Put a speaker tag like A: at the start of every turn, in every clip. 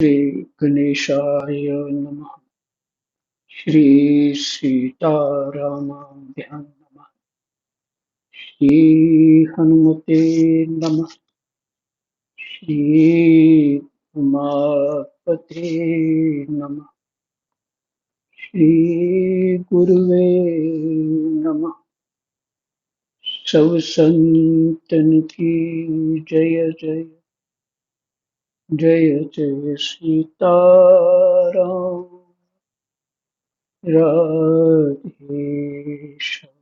A: श्री गणेशाय नमः। श्री सीतारामाभ्यां नमः। श्री हनुमते नमः। श्री उमापते नमः। श्री गुरुवे नमः। सब संतन की जय जय। जय जय सीताराम। राधे श्याम।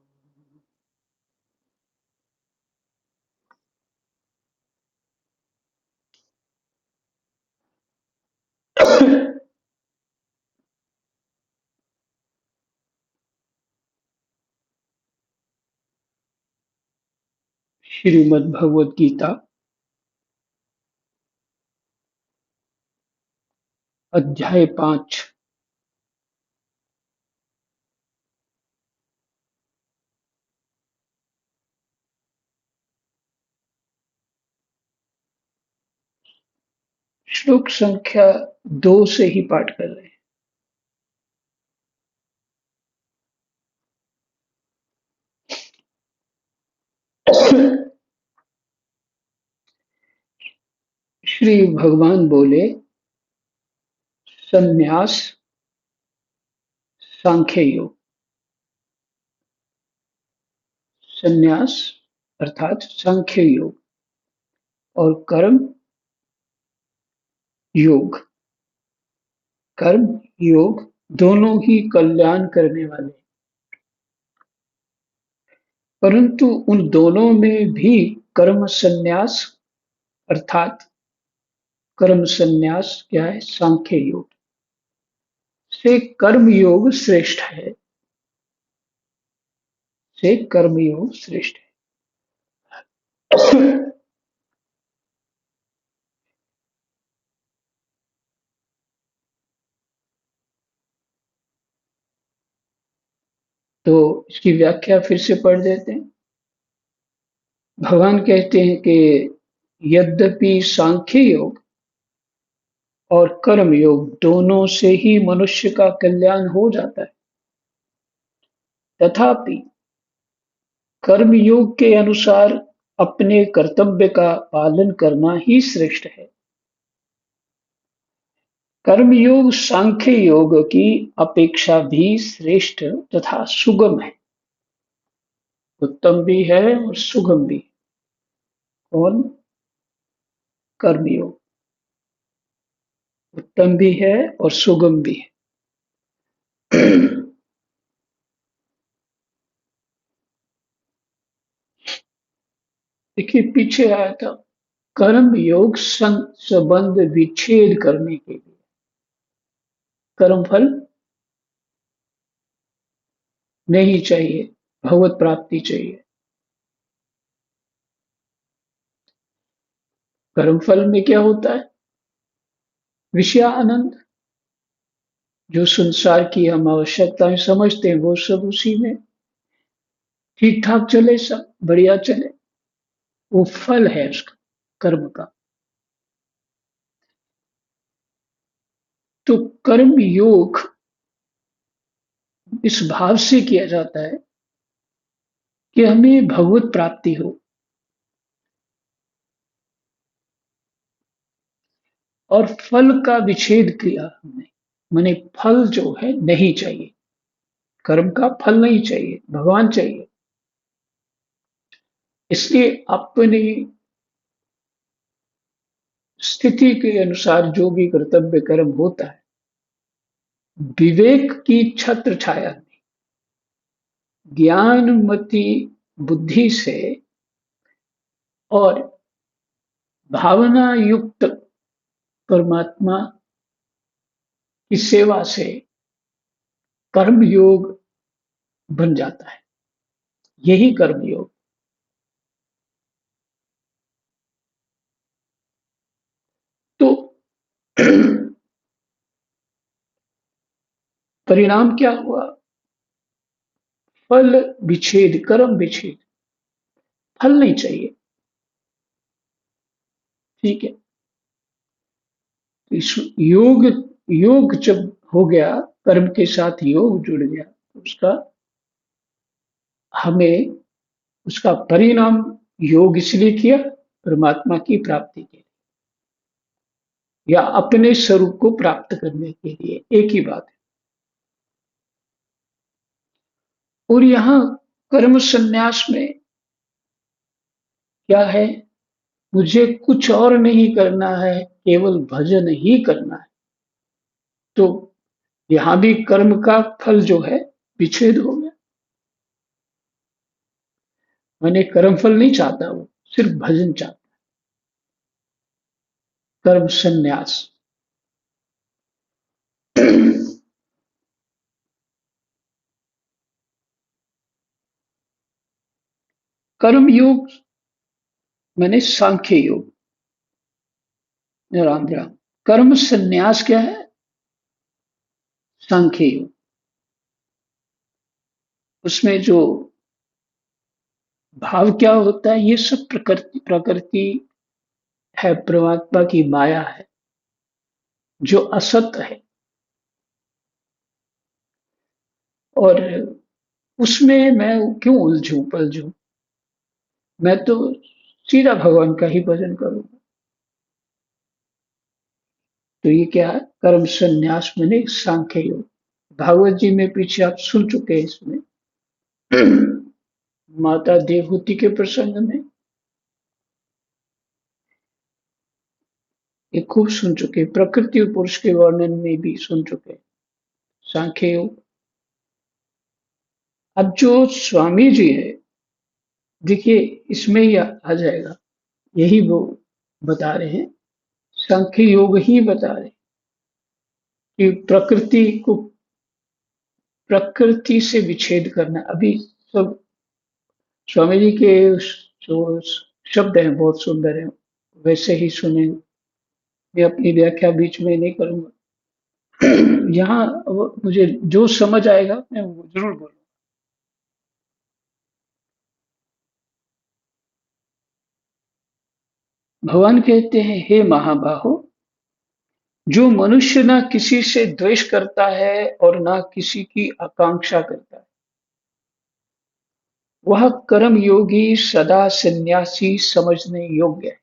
A: श्रीमद् भगवद गीता अध्याय 5। श्लोक संख्या 2 से ही पाठ कर रहे हैं। श्री भगवान बोले, संन्यास, सांख्य योग। संन्यास अर्थात सांख्य योग और कर्म योग। कर्म योग दोनों ही कल्याण करने वाले, परंतु उन दोनों में भी कर्म संन्यास अर्थात कर्म संन्यास क्या है? सांख्य योग से कर्म योग श्रेष्ठ है। से कर्म योग श्रेष्ठ है। तो इसकी व्याख्या फिर से पढ़ देते हैं। भगवान कहते हैं कि यद्यपि सांख्य योग और कर्म योग दोनों से ही मनुष्य का कल्याण हो जाता है, तथापि कर्म योग के अनुसार अपने कर्तव्य का पालन करना ही श्रेष्ठ है। कर्म योग सांख्य योग की अपेक्षा भी श्रेष्ठ तथा सुगम है। उत्तम भी है और सुगम भी। कौन? कर्म योग उत्तम भी है और सुगम भी है। देखिए, पीछे आया था कर्म योग संबंध विच्छेद करने के लिए। कर्म फल नहीं चाहिए, भगवत प्राप्ति चाहिए। कर्म फल में क्या होता है? विषय आनंद। जो संसार की हम आवश्यकताएं समझते हैं वो सब उसी में ठीक ठाक चले, सब बढ़िया चले, वो फल है उसका, कर्म का। तो कर्म योग इस भाव से किया जाता है कि हमें भगवत प्राप्ति हो, और फल का विच्छेद किया हमने, माने फल जो है नहीं चाहिए। कर्म का फल नहीं चाहिए, भगवान चाहिए। इसलिए अपनी स्थिति के अनुसार जो भी कर्तव्य कर्म होता है, विवेक की छत्र छाया में, ज्ञानमती बुद्धि से और भावना युक्त परमात्मा की सेवा से कर्म योग बन जाता है। यही कर्म योग। तो परिणाम क्या हुआ? फल विच्छेद, कर्म विच्छेद। फल नहीं चाहिए, ठीक है। इस योग योग जब हो गया, कर्म के साथ योग जुड़ गया, तो उसका हमें उसका परिणाम योग इसलिए किया परमात्मा की प्राप्ति के लिए या अपने स्वरूप को प्राप्त करने के लिए, एक ही बात है। और यहाँ कर्म संन्यास में क्या है, मुझे कुछ और नहीं करना है, केवल भजन ही करना है। तो यहाँ भी कर्म का फल जो है विच्छेद हो गया। मैंने कर्म फल नहीं चाहता, वो सिर्फ भजन चाहता। कर्म संन्यास। कर्म योग मैंने सांख्य योग। राम राम। कर्म संन्यास क्या है? सांख्य योग। उसमें जो भाव क्या होता है, ये सब प्रकृति प्रकृति है, परमात्मा की माया है जो असत है। और उसमें मैं क्यों उलझूं पलझूं, मैं तो सीधा भगवान का ही भजन करूंगा। तो ये क्या है? कर्म संन्यास मैंने सांख्य योग। भागवत जी में पीछे आप सुन चुके हैं इसमें। माता देवहूति के प्रसंग में ये खूब सुन चुके, प्रकृति और पुरुष के वर्णन में भी सुन चुके सांख्य योग। अब जो स्वामी जी है, देखिए इसमें ही आ जाएगा, यही वो बता रहे हैं, सांख्य योग ही बता रहे हैं कि प्रकृति से विच्छेद करना। अभी सब स्वामी जी के जो शब्द हैं बहुत सुंदर हैं, वैसे ही सुने। मैं अपनी व्याख्या बीच में नहीं करूंगा। यहाँ मुझे जो समझ आएगा मैं वो जरूर बोलूंगा। भगवान कहते हैं, हे महाबाहो, जो मनुष्य ना किसी से द्वेष करता है और ना किसी की आकांक्षा करता है, वह कर्म योगी सदा सन्यासी समझने योग्य है।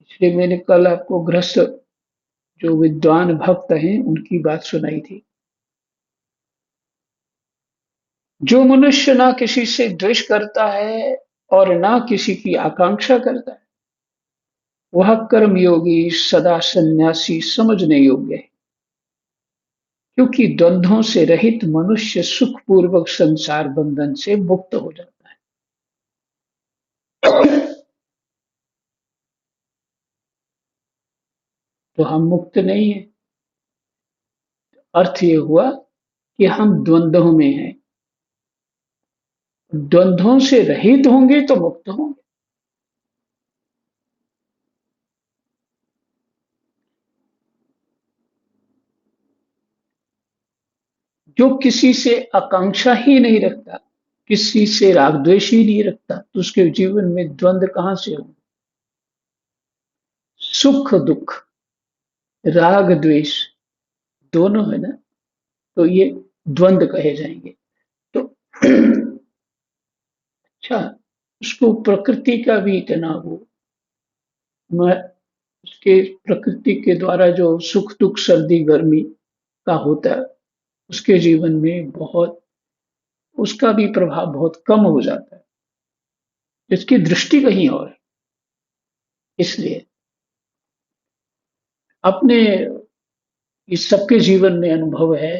A: इसलिए मैंने कल आपको गृहस्थ जो विद्वान भक्त हैं उनकी बात सुनाई थी। जो मनुष्य ना किसी से द्वेष करता है और ना किसी की आकांक्षा करता है, वह कर्म योगी सदा सन्यासी समझने योग्य है। क्योंकि द्वंद्वों से रहित मनुष्य सुखपूर्वक संसार बंधन से मुक्त हो जाता है। तो हम मुक्त नहीं है, अर्थ ये हुआ कि हम द्वंद्वों में हैं। द्वंद्वों से रहित होंगे तो मुक्त होंगे। जो किसी से आकांक्षा ही नहीं रखता, किसी से राग द्वेष ही नहीं रखता, तो उसके जीवन में द्वंद्व कहां से होंगे? सुख दुख, राग द्वेष दोनों है ना, तो ये द्वंद्व कहे जाएंगे। तो अच्छा, उसको प्रकृति का भी इतना वो, मैं उसके प्रकृति के द्वारा जो सुख दुख सर्दी गर्मी का होता है, उसके जीवन में बहुत, उसका भी प्रभाव बहुत कम हो जाता है। इसकी दृष्टि कहीं और है। इसलिए अपने इस सबके जीवन में अनुभव है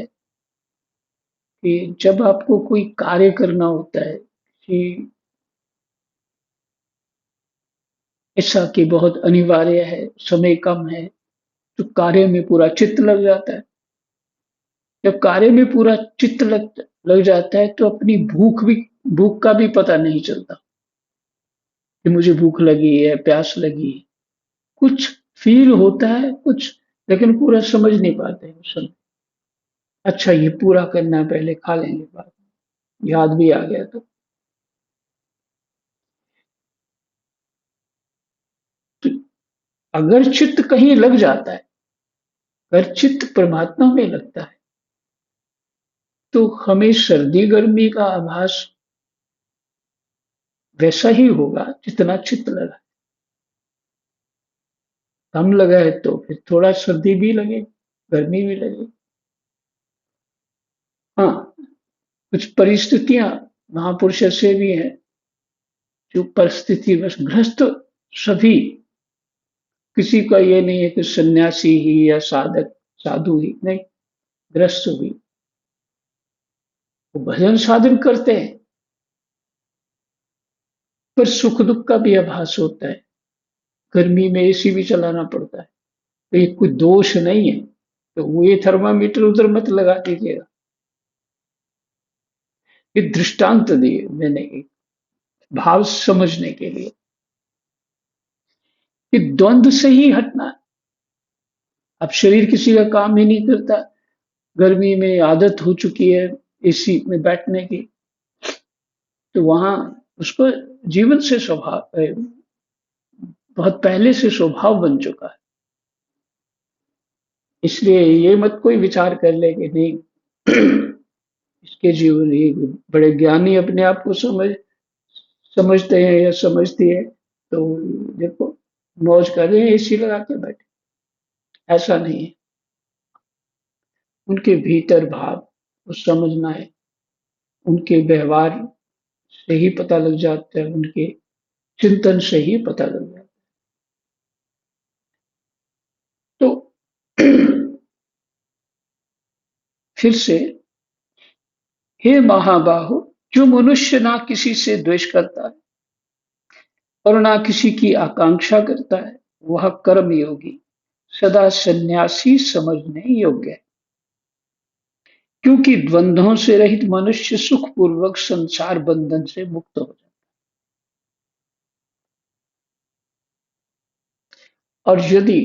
A: कि जब आपको कोई कार्य करना होता है कि ऐसा कि बहुत अनिवार्य है, समय कम है, तो कार्य में पूरा चित्त लग जाता है। जब कार्य में पूरा चित्त लग जाता है तो अपनी भूख का भी पता नहीं चलता कि मुझे भूख लगी है, प्यास लगी है। कुछ फील होता है कुछ, लेकिन पूरा समझ नहीं पाते हैं उस समय। अच्छा ये पूरा करना है, पहले खा लेंगे बाद में, याद भी आ गया तो। अगर चित्त कहीं लग जाता है, अगर चित्त परमात्मा में लगता है, तो हमें सर्दी गर्मी का आभास वैसा ही होगा जितना चित्त लगा। कम लगा है तो फिर थोड़ा सर्दी भी लगे, गर्मी भी लगे। हाँ, कुछ परिस्थितियां महापुरुष ऐसे भी हैं जो परिस्थिति बस ग्रस्त सभी, किसी का ये नहीं है कि सन्यासी ही या साधक साधु ही नहीं, ग्रस्त भी वो भजन साधन करते हैं, पर सुख दुख का भी आभास होता है। गर्मी में एसी भी चलाना पड़ता है, तो ये कोई दोष नहीं है। तो वो ये थर्मामीटर उधर मत लगा दीजिएगा। ये दृष्टांत दिए मैंने एक भाव समझने के लिए कि द्वंद्व से ही हटना है। अब शरीर किसी का काम ही नहीं करता, गर्मी में आदत हो चुकी है एसी में बैठने की, तो वहां उसको जीवन से स्वभाव बहुत पहले से स्वभाव बन चुका है। इसलिए ये मत कोई विचार कर ले कि नहीं इसके जीवन ये बड़े ज्ञानी अपने आप को समझते हैं या समझती है, तो देखो मौज कर रहे हैं एसी लगा के बैठे। ऐसा नहीं है। उनके भीतर भाव को समझना है, उनके व्यवहार से ही पता लग जाता है, उनके चिंतन से ही पता लग जाता है। तो फिर से, हे महाबाहु, जो मनुष्य ना किसी से द्वेष करता है और ना किसी की आकांक्षा करता है, वह कर्म योगी सदा सन्यासी समझने योग्य है। क्योंकि द्वंद्वों से रहित मनुष्य सुख पूर्वक संसार बंधन से मुक्त हो जाता है। और यदि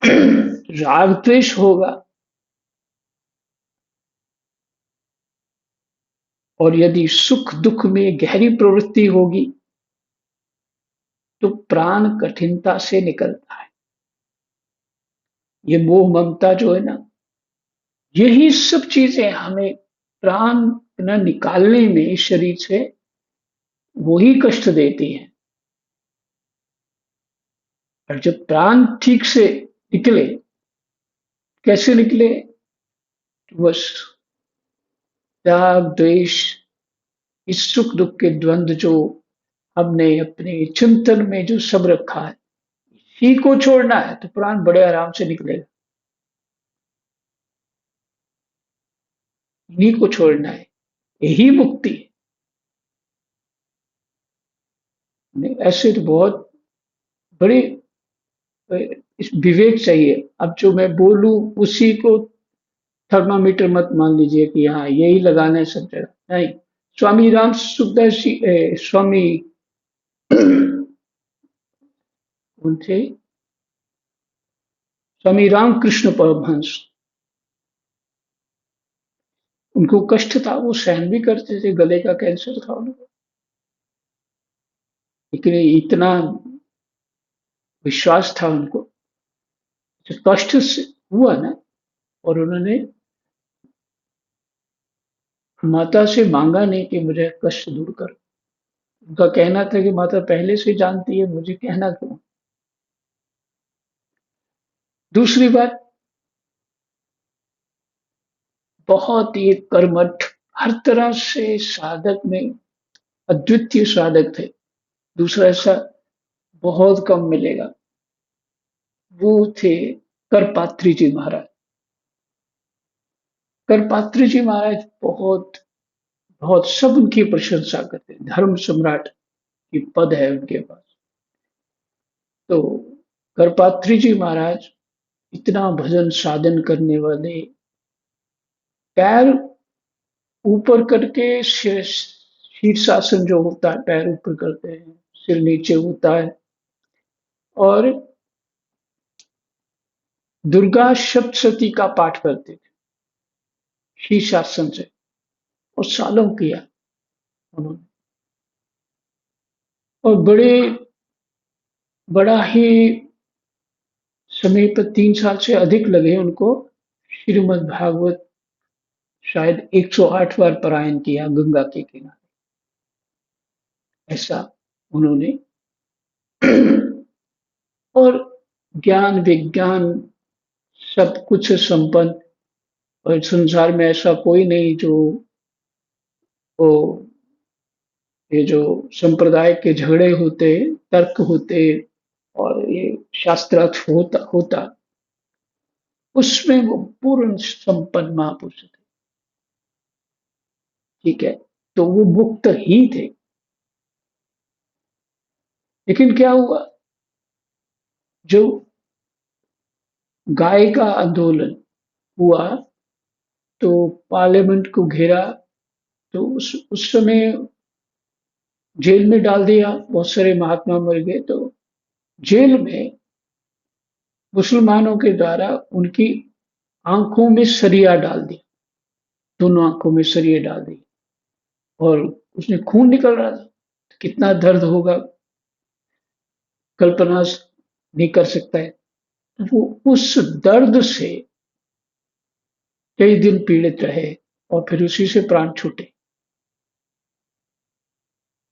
A: राग द्वेष होगा और यदि सुख दुख में गहरी प्रवृत्ति होगी, तो प्राण कठिनता से निकलता है। ये मोह ममता जो है ना, यही सब चीजें हमें प्राण न निकालने में इस शरीर से वही कष्ट देती हैं। और जब प्राण ठीक से निकले, कैसे निकले? बस राग द्वेष, इस सुख दुख के द्वंद्व जो हमने अपने चिंतन में जो सब रखा है, इसी को छोड़ना है तो प्राण बड़े आराम से निकलेगा। इन्हीं को छोड़ना है, यही मुक्ति है। नहीं, ऐसे तो बहुत बड़ी इस विवेक चाहिए। अब जो मैं बोलूं उसी को थर्मामीटर मत मान लीजिए कि हाँ यही लगाना है सब जगह, नहीं। स्वामी राम सुखदास जी, स्वामी उनसे स्वामी रामकृष्ण परमहंस, उनको कष्ट था, वो सहन भी करते थे, गले का कैंसर था उनको, लेकिन इतना विश्वास था उनको, जो कष्ट से हुआ ना, और उन्होंने माता से मांगा नहीं कि मुझे कष्ट दूर कर। उनका कहना था कि माता पहले से जानती है, मुझे कहना क्यों। दूसरी बात, बहुत ही कर्मठ, हर तरह से साधक में अद्वितीय साधक थे, दूसरा ऐसा बहुत कम मिलेगा। वो थे करपात्री जी महाराज। करपात्री जी महाराज बहुत बहुत सब उनकी प्रशंसा करते हैं, धर्म सम्राट की पद है उनके पास। तो करपात्री जी महाराज इतना भजन साधन करने वाले, पैर ऊपर करके शीर्षासन जो होता है, पैर ऊपर करते हैं, सिर नीचे होता है, और दुर्गा सप्तशती का पाठ करते थे शीर्षासन से, और सालों किया उन्होंने। और बड़ा ही समय पर 3 साल से अधिक लगे उनको श्रीमद् भागवत शायद 108 बार पारायण किया गंगा के किनारे, ऐसा उन्होंने। और ज्ञान विज्ञान सब कुछ से संपन्न, और संसार में ऐसा कोई नहीं जो वो ये जो संप्रदाय के झगड़े होते, तर्क होते और ये शास्त्रार्थ होता, उसमें वो पूर्ण संपन्न महापुरुष थे। ठीक है, तो वो मुक्त ही थे। लेकिन क्या हुआ, जो गाय का आंदोलन हुआ तो पार्लियामेंट को घेरा, तो उस समय जेल में डाल दिया, बहुत सारे महात्मा मर गए, तो जेल में मुसलमानों के द्वारा उनकी आंखों में सरिया डाल दिया, दोनों आंखों में सरिया डाल दी, और उसमें खून निकल रहा था। कितना दर्द होगा, कल्पना नहीं कर सकता है। वो उस दर्द से कई दिन पीड़ित रहे और फिर उसी से प्राण छूटे।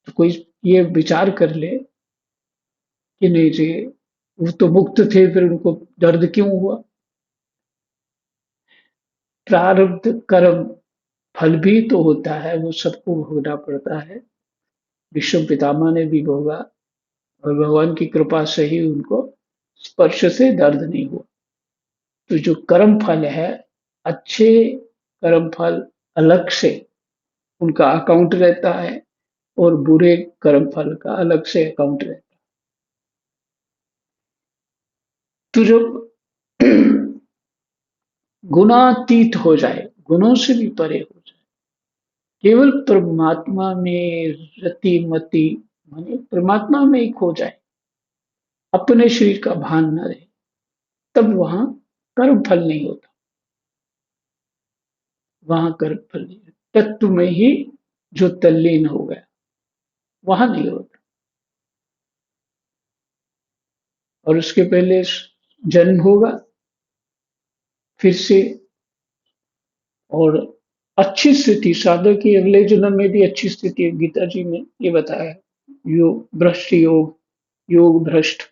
A: तो कोई ये विचार कर ले कि नहीं जी, वो तो मुक्त थे, फिर उनको दर्द क्यों हुआ। प्रारब्ध कर्म फल भी तो होता है, वो सबको भोगना पड़ता है। विश्व पितामह ने भी भोगा, और भगवान की कृपा से ही उनको स्पर्श से दर्द नहीं हुआ। तो जो कर्म फल है, अच्छे कर्म फल अलग से उनका अकाउंट रहता है, और बुरे कर्म फल का अलग से अकाउंट रहता है। तो जब गुणातीत हो जाए, गुणों से भी परे हो जाए, केवल परमात्मा में रति मति, माने परमात्मा में ही खो जाए, अपने शरीर का भान न रहे, तब वहां कर्म फल नहीं होता। वहां कर्म फल नहीं होता। तत्व में ही जो तल्लीन हो गया, वहां नहीं होता। और उसके पहले जन्म होगा फिर से, और अच्छी स्थिति, साधक की अगले जन्म में भी अच्छी स्थिति, गीता जी में ये बताया है। योग भ्रष्ट योग, योग भ्रष्ट,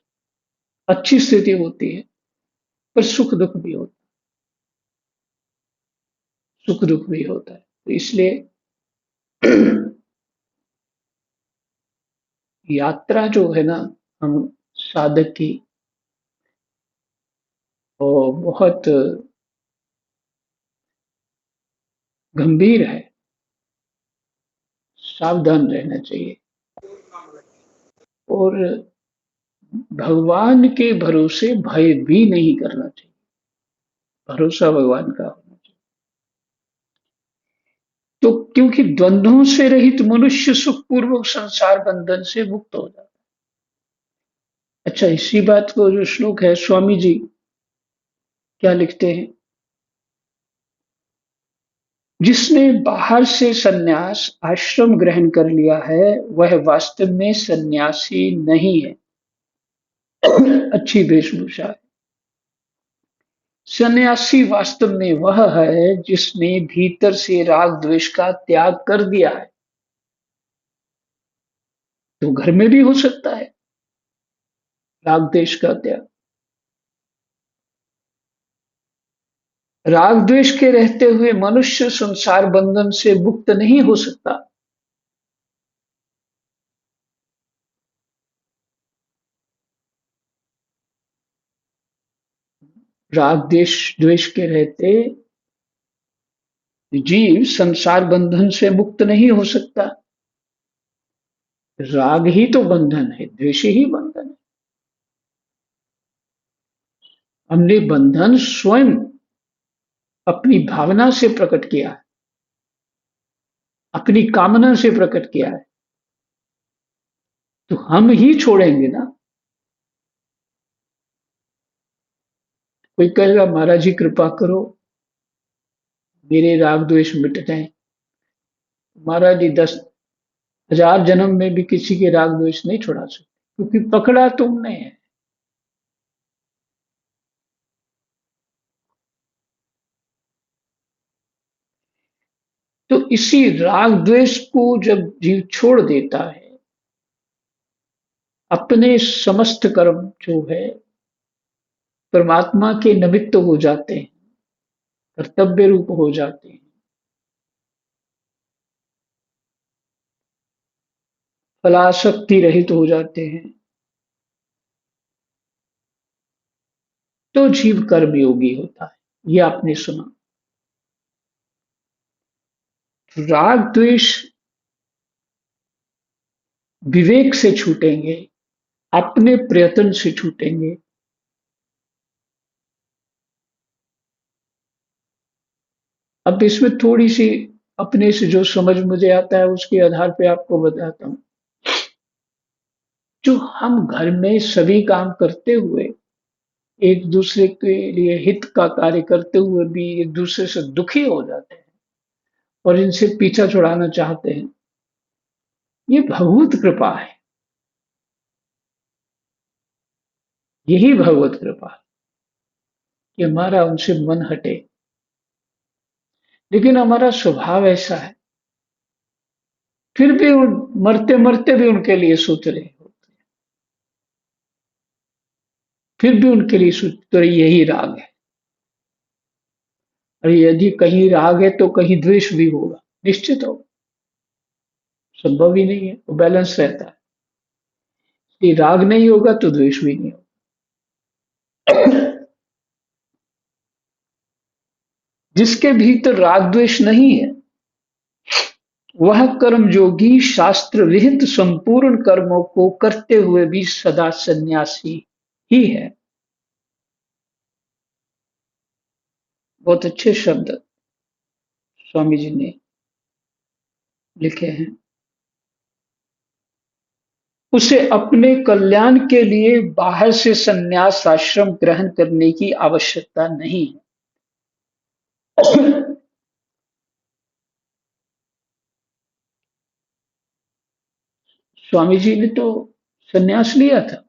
A: अच्छी स्थिति होती है, पर सुख दुख भी होता है, सुख दुख भी होता है। तो इसलिए यात्रा जो है ना, हम साधक की, वो बहुत गंभीर है, सावधान रहना चाहिए। और भगवान के भरोसे भय भी नहीं करना चाहिए, भरोसा भगवान का होना चाहिए। तो क्योंकि द्वंद्वों से रहित मनुष्य सुखपूर्वक संसार बंधन से मुक्त हो जाता है। अच्छा, इसी बात को जो श्लोक है, स्वामी जी क्या लिखते हैं, जिसने बाहर से सन्यास आश्रम ग्रहण कर लिया है, वह वास्तव में सन्यासी नहीं है, अच्छी वेशभूषा है। सन्यासी वास्तव में वह है जिसने भीतर से राग द्वेष का त्याग कर दिया है। तो घर में भी हो सकता है राग द्वेष का त्याग। राग द्वेष के रहते हुए मनुष्य संसार बंधन से मुक्त नहीं हो सकता। राग देश द्वेष के रहते जीव संसार बंधन से मुक्त नहीं हो सकता। राग ही तो बंधन है, द्वेष ही बंधन है। हमने बंधन स्वयं अपनी भावना से प्रकट किया है, अपनी कामना से प्रकट किया है, तो हम ही छोड़ेंगे ना। कोई कहेगा महाराज जी कृपा करो, मेरे राग द्वेष मिट जाए। महाराज जी 10,000 जन्म में भी किसी के राग द्वेष नहीं छुड़ा सकते, क्योंकि पकड़ा तुमने है। तो इसी राग द्वेष को जब जीव छोड़ देता है, अपने समस्त कर्म जो है परमात्मा के निमित्त हो जाते हैं, कर्तव्य रूप हो जाते हैं, फलासक्ति रहित हो जाते हैं, तो जीव कर्मयोगी होता है। ये आपने सुना। राग द्वेष विवेक से छूटेंगे, अपने प्रयत्न से छूटेंगे। अब इसमें थोड़ी सी अपने से जो समझ मुझे आता है उसके आधार पे आपको बताता हूँ। जो हम घर में सभी काम करते हुए, एक दूसरे के लिए हित का कार्य करते हुए भी एक दूसरे से दुखी हो जाते हैं और इनसे पीछा छुड़ाना चाहते हैं, ये भगवत कृपा है। यही भगवत कृपा है कि हमारा उनसे मन हटे। लेकिन हमारा स्वभाव ऐसा है, फिर भी मरते मरते भी उनके लिए सोच रहे होते हैं, फिर भी उनके लिए सोच रहे, यही राग है। और यदि कहीं राग है तो कहीं द्वेष भी होगा, निश्चित होगा। संभव ही नहीं है, वो बैलेंस रहता है। यदि राग नहीं होगा तो द्वेष भी नहीं होगा। जिसके भीतर राग द्वेष नहीं है, वह कर्मयोगी शास्त्र विहित संपूर्ण कर्मों को करते हुए भी सदा सन्यासी ही है। बहुत अच्छे शब्द स्वामी जी ने लिखे हैं। उसे अपने कल्याण के लिए बाहर से सन्यास आश्रम ग्रहण करने की आवश्यकता नहीं है। स्वामी जी ने तो सन्यास लिया था,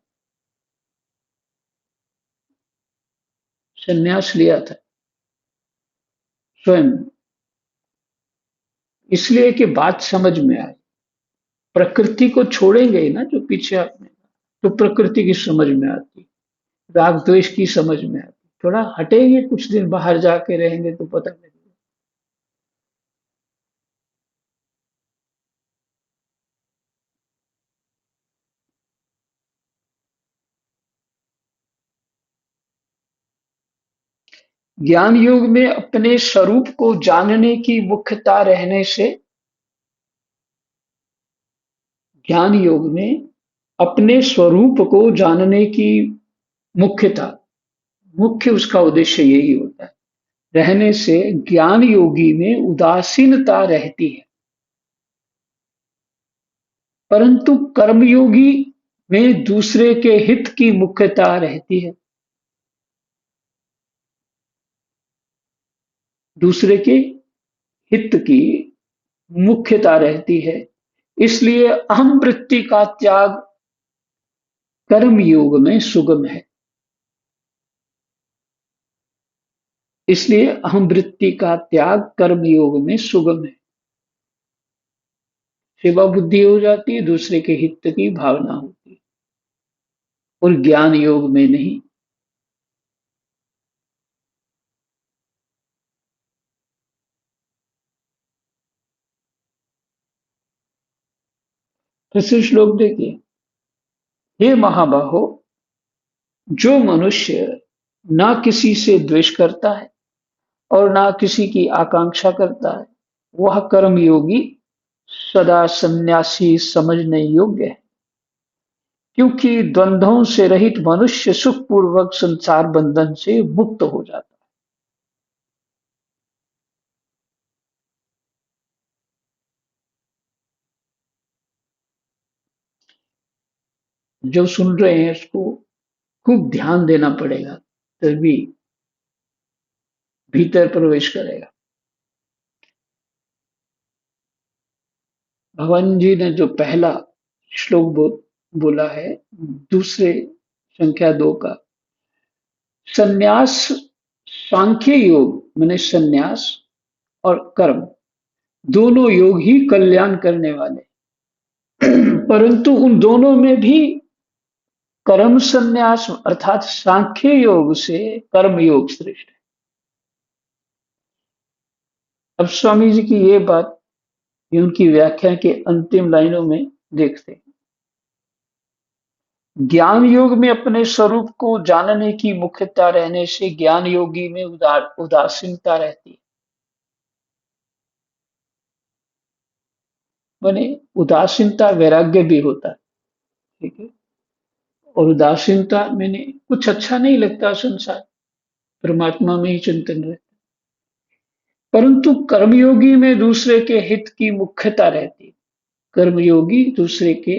A: सन्यास लिया था स्वयं, इसलिए कि बात समझ में आए। प्रकृति को छोड़ेंगे ही ना जो पीछे आपने, तो प्रकृति की समझ में आती, राग द्वेष की समझ में आती। थोड़ा हटेंगे, कुछ दिन बाहर जाके रहेंगे तो पता लगेगा। ज्ञान योग में अपने स्वरूप को जानने की मुख्यता रहने से, ज्ञान योग में अपने स्वरूप को जानने की मुख्यता, मुख्य उसका उद्देश्य यही होता है, रहने से ज्ञान योगी में उदासीनता रहती है। परंतु कर्मयोगी में दूसरे के हित की मुख्यता रहती है, दूसरे के हित की मुख्यता रहती है। इसलिए अहम वृत्ति का त्याग कर्म योग में सुगम है। इसलिए अहम वृत्ति का त्याग कर्म योग में सुगम है। सेवा बुद्धि हो जाती है, दूसरे के हित की भावना होती है, और ज्ञान योग में नहीं। दूसरे श्लोक देखिए। हे महाबाहो, जो मनुष्य ना किसी से द्वेष करता है और ना किसी की आकांक्षा करता है, वह कर्मयोगी सदा सन्यासी समझने योग्य है। क्योंकि द्वंद्वों से रहित मनुष्य सुखपूर्वक संसार बंधन से मुक्त हो जाता है। जो सुन रहे हैं उसको खूब ध्यान देना पड़ेगा, तभी भीतर प्रवेश करेगा। भगवान जी ने जो पहला श्लोक बोला है, दूसरे संख्या 2 का, संन्यास सांख्य योग माने संन्यास और कर्म, दोनों योग ही कल्याण करने वाले, परंतु उन दोनों में भी कर्म संन्यास अर्थात सांख्य योग से कर्म योग श्रेष्ठ है। अब स्वामी जी की ये बात ये उनकी व्याख्या के अंतिम लाइनों में देखते हैं। ज्ञान योग में अपने स्वरूप को जानने की मुख्यता रहने से ज्ञान योगी में उदासीनता रहती है। माने उदासीनता वैराग्य भी होता है, ठीक है। और उदासीनता मैंने कुछ अच्छा नहीं लगता संसार, परमात्मा में ही चिंतन रहता, परंतु कर्मयोगी में दूसरे के हित की मुख्यता रहती है। कर्मयोगी दूसरे के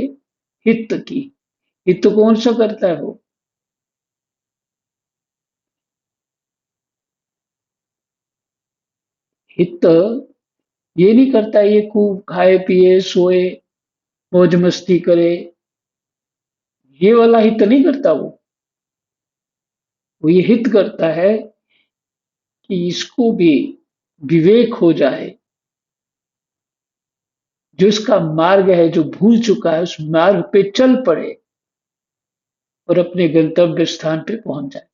A: हित की, हित कौन सा करता है वो? हित ये नहीं करता ये खूब खाए पिए सोए मौज मस्ती करे, ये वाला हित नहीं करता वो ये हित करता है कि इसको भी विवेक हो जाए, जो इसका मार्ग है जो भूल चुका है उस मार्ग पे चल पड़े और अपने गंतव्य स्थान पे पहुंच जाए।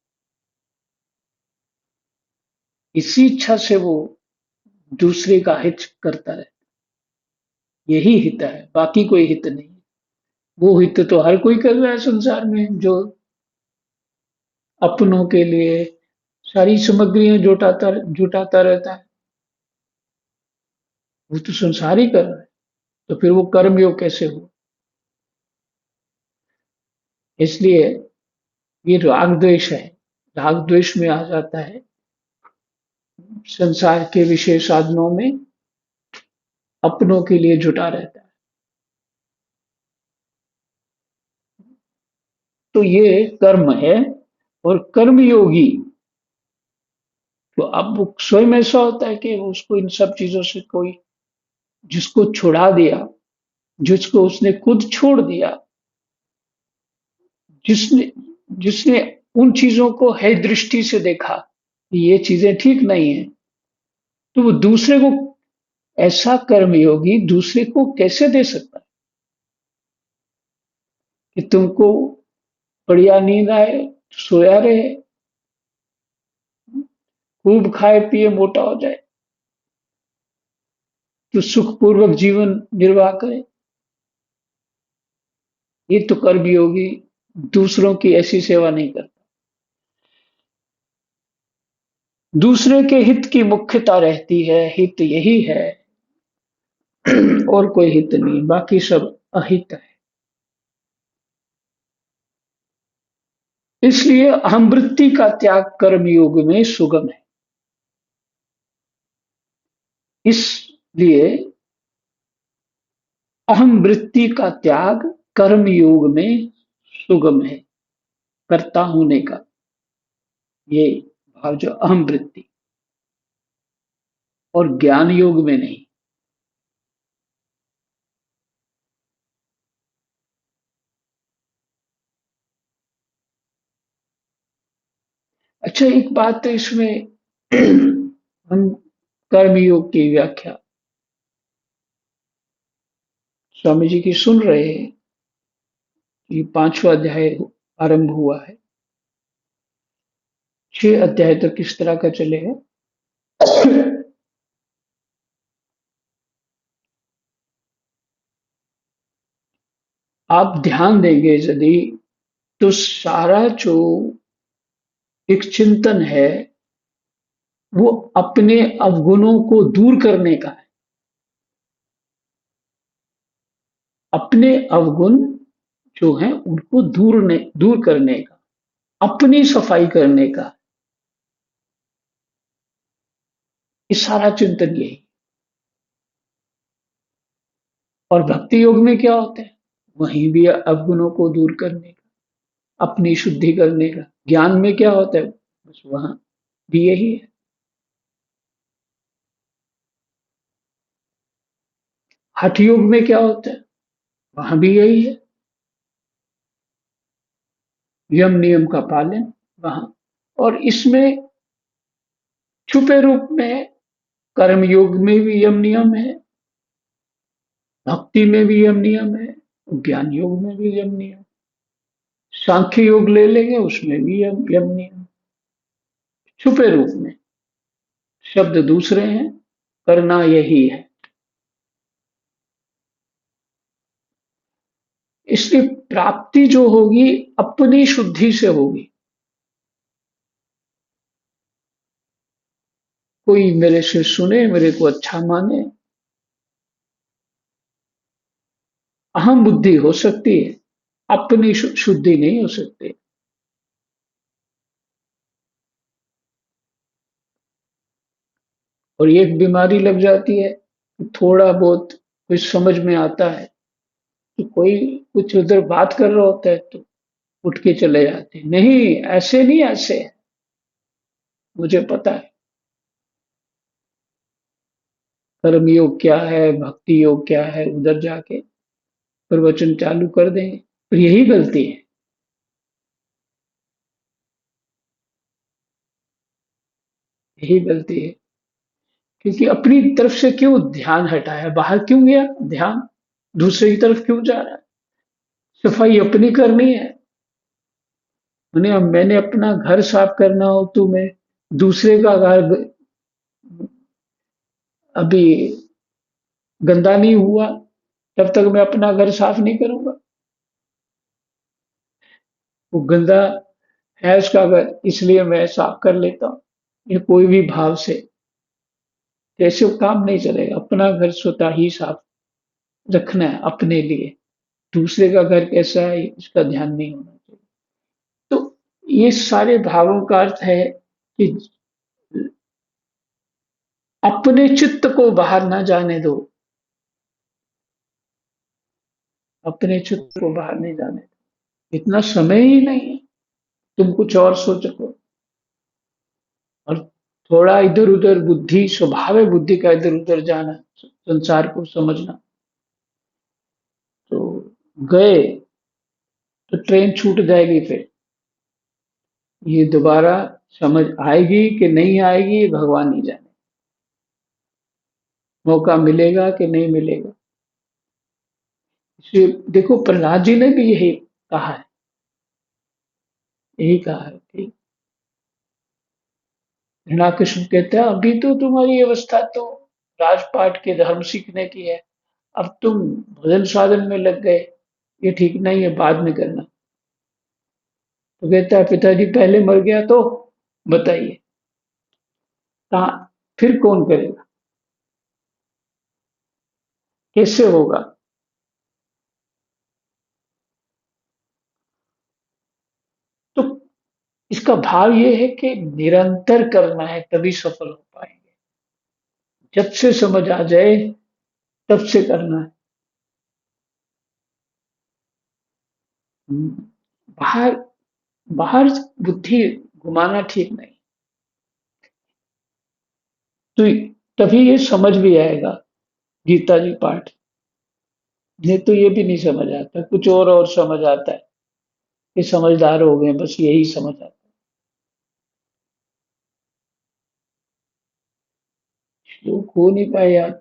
A: इसी इच्छा से वो दूसरे का हित करता है, यही हित है, बाकी कोई हित नहीं। वो हित तो हर कोई कर रहा है संसार में, जो अपनों के लिए सारी सामग्रियां जुटाता रहता है, वो तो संसार ही कर रहा है। तो फिर वो कर्मयोग कैसे हो? इसलिए ये राग द्वेष है, राग द्वेष में आ जाता है संसार के विषय साधनों में अपनों के लिए जुटा रहता है। तो ये कर्म है। और कर्मयोगी तो अब वो स्वयं ऐसा होता है कि उसको इन सब चीजों से कोई जिसको छुड़ा दिया, जिसको उसने खुद छोड़ दिया, जिसने जिसने उन चीजों को है दृष्टि से देखा कि ये चीजें ठीक नहीं है, तो वो दूसरे को ऐसा कर्मयोगी दूसरे को कैसे दे सकता है कि तुमको बढ़िया नींद आए, सोया रहे, खूब खाए पिए मोटा हो जाए, तो सुखपूर्वक जीवन निर्वाह करे। ये तो कर्मयोगी दूसरों की ऐसी सेवा नहीं करता। दूसरे के हित की मुख्यता रहती है, हित यही है और कोई हित नहीं, बाकी सब अहित है। इसलिए अहमवृत्ति का त्याग कर्मयोग में सुगम है। इसलिए अहमवृत्ति का त्याग कर्मयोग में सुगम है, कर्ता होने का ये भाव जो अहमवृत्ति, और ज्ञान योग में नहीं। अच्छा, एक बात है इसमें हम कर्मयोग की व्याख्या स्वामी जी की सुन रहे हैं। ये 5वां अध्याय आरंभ हुआ है, 6 अध्याय तक किस तरह का चलेगा? आप ध्यान देंगे यदि, तो सारा जो एक चिंतन है वो अपने अवगुणों को दूर करने का है। अपने अवगुण जो हैं उनको दूर करने का, अपनी सफाई करने का, ये सारा चिंतन यही। और भक्ति योग में क्या होता है? वहीं भी अवगुणों को दूर करने का, अपनी शुद्धि करने का। ज्ञान में क्या होता है? बस वहां भी यही है। हठ योग में क्या होता है? वहां भी यही है, यम नियम का पालन वहां। और इसमें छुपे रूप में कर्म योग में भी यम नियम है, भक्ति में भी यम नियम है, ज्ञान योग में भी यम नियम, सांख्य योग ले लेंगे उसमें भी यम नियम, छुपे रूप में, शब्द दूसरे हैं, करना यही है। इसलिए प्राप्ति जो होगी अपनी शुद्धि से होगी। कोई मेरे से सुने, मेरे को अच्छा माने, अहम बुद्धि हो सकती है, अपनी शुद्धि नहीं हो सकती। और एक बीमारी लग जाती है, थोड़ा बहुत कुछ समझ में आता है कि कोई कुछ उधर बात कर रहा होता है तो उठ के चले जाते हैं, नहीं ऐसे नहीं, ऐसे है, मुझे पता है कर्म योग क्या है, भक्ति योग क्या है, उधर जाके प्रवचन चालू कर देंगे। और यही गलती है, यही गलती है, क्योंकि अपनी तरफ से क्यों ध्यान हटाया, बाहर क्यों गया ध्यान, दूसरी तरफ क्यों जा रहा है। सफाई अपनी करनी है। मैंने अपना घर साफ करना हो तो मैं दूसरे का घर अभी गंदा नहीं हुआ तब तक मैं अपना घर साफ नहीं करूंगा। वो गंदा है उसका घर, इसलिए मैं साफ कर लेता हूँ, ये कोई भी भाव से, तो ऐसे काम नहीं चलेगा। अपना घर स्वतः ही साफ रखना है अपने लिए, दूसरे का घर कैसा है इसका ध्यान नहीं होना चाहिए। तो ये सारे भावों का अर्थ है कि अपने चित्त को बाहर ना जाने दो, अपने चित्त को बाहर नहीं जाने दो, इतना समय ही नहीं है तुम कुछ और सोचो। और थोड़ा इधर उधर बुद्धि, स्वभाव है बुद्धि का इधर उधर जाना, संसार को समझना, तो गए तो ट्रेन छूट जाएगी, फिर ये दोबारा समझ आएगी कि नहीं आएगी ये भगवान ही जाने, मौका मिलेगा कि नहीं मिलेगा। इसलिए देखो प्रहलाद जी ने भी यही कहा है, यही कहा है कि हिरण्याकश्यप कहते हैं अभी तो तुम्हारी अवस्था तो राजपाट के धर्म सीखने की है, अब तुम भजन साधन में लग गए, ये ठीक नहीं है, बाद में करना। तो कहता है पिताजी पहले मर गया तो बताइए कहाँ, फिर कौन करेगा, कैसे होगा। तो इसका भाव ये है कि निरंतर करना है तभी सफल हो पाएंगे। जब से समझ आ जाए तब से करना है। बाहर बाहर बुद्धि घुमाना ठीक नहीं। तो तभी ये समझ भी आएगा गीता जी पाठ, नहीं तो ये भी नहीं समझ आता, कुछ और समझ आता है कि समझदार हो गए, बस यही समझ आता है। श्लोक हो नहीं पाए यार।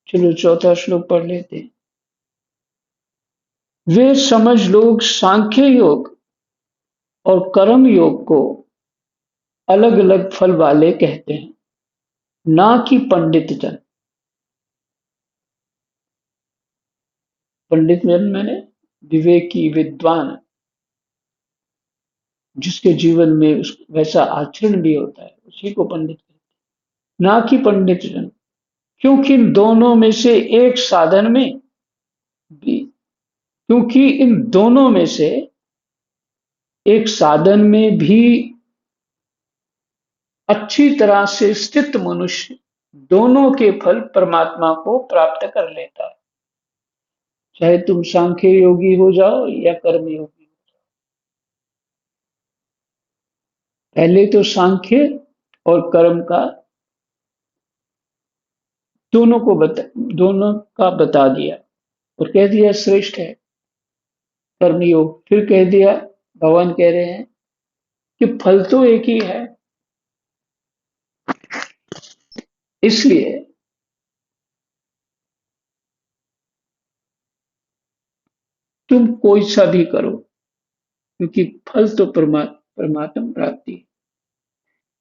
A: चलो चौथा श्लोक पढ़ लेते हैं। वे समझ लोग सांख्य योग और कर्म योग को अलग अलग फल वाले कहते हैं, ना कि पंडित जन। पंडित जन मैंने विवेकी विद्वान, जिसके जीवन में वैसा आचरण भी होता है उसी को पंडित कहते हैं, ना कि पंडित जन। क्योंकि इन दोनों में से एक साधन में भी क्योंकि इन दोनों में से एक साधन में भी अच्छी तरह से स्थित मनुष्य दोनों के फल परमात्मा को प्राप्त कर लेता है, चाहे तुम सांख्य योगी हो जाओ या कर्म योगी। पहले तो सांख्य और कर्म का दोनों का बता दिया और कह दिया श्रेष्ठ है कर्म योग। फिर कह दिया, भगवान कह रहे हैं कि फल तो एक ही है, इसलिए तुम कोई सा भी करो, क्योंकि फल तो परमात्मा प्राप्ति है।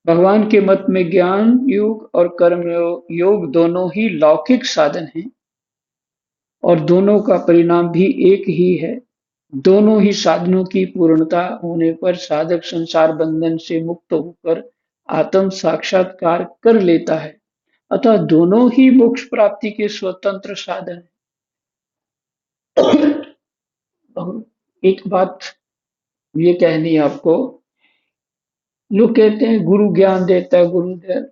A: भगवान के मत में ज्ञान योग और कर्म योग दोनों ही लौकिक साधन हैं और दोनों का परिणाम भी एक ही है। दोनों ही साधनों की पूर्णता होने पर साधक संसार बंधन से मुक्त होकर आत्म साक्षात्कार कर लेता है। अतः दोनों ही मोक्ष प्राप्ति के स्वतंत्र साधन हैं। एक बात ये कहनी है आपको। लोग कहते हैं गुरु ज्ञान देता है,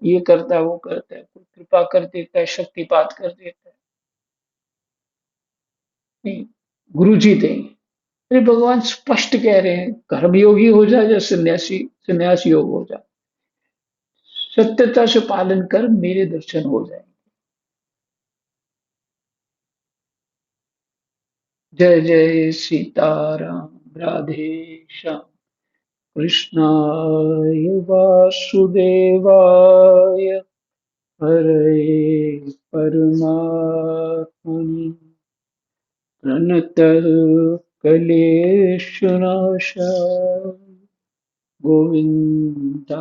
A: ये करता है, वो करता है, कोई कृपा कर देता है, शक्तिपात कर देता है। नहीं, गुरु जी देंगे। अरे भगवान स्पष्ट कह रहे हैं, कर्मयोगी हो जाए या सन्यासी योग हो जाए, सत्यता से पालन कर मेरे दर्शन हो जाए। जय जय सीताराम, राधे श्याम, कृष्णाय वासुदेवाय, हरे परमात्मने, प्रणतः क्लेशनाशाय, गोविन्दाय